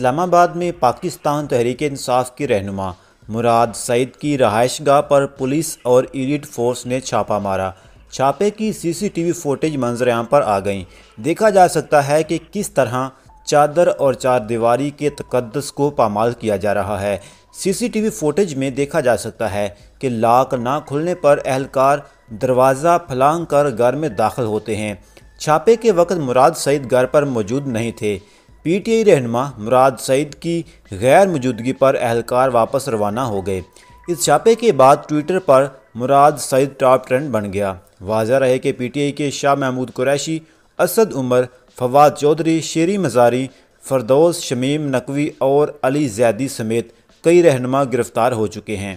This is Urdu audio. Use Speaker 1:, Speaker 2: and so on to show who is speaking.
Speaker 1: اسلام آباد میں پاکستان تحریک انصاف کی رہنما مراد سعید کی رہائش گاہ پر پولیس اور ایلیٹ فورس نے چھاپہ مارا۔ چھاپے کی سی سی ٹی وی فوٹیج منظر عام پر آ گئیں۔ دیکھا جا سکتا ہے کہ کس طرح چادر اور چار دیواری کے تقدس کو پامال کیا جا رہا ہے۔ سی سی ٹی وی فوٹیج میں دیکھا جا سکتا ہے کہ لاک نہ کھلنے پر اہلکار دروازہ پھلانگ کر گھر میں داخل ہوتے ہیں۔ چھاپے کے وقت مراد سعید گھر پر موجود نہیں تھے۔ پی ٹی آئی رہنما مراد سعید کی غیر موجودگی پر اہلکار واپس روانہ ہو گئے۔ اس چھاپے کے بعد ٹوئٹر پر مراد سعید ٹاپ ٹرینڈ بن گیا۔ واضح رہے کہ پی ٹی آئی کے شاہ محمود قریشی، اسد عمر، فواد چودھری، شیری مزاری، فردوس، شمیم نقوی اور علی زیدی سمیت کئی رہنما گرفتار ہو چکے ہیں۔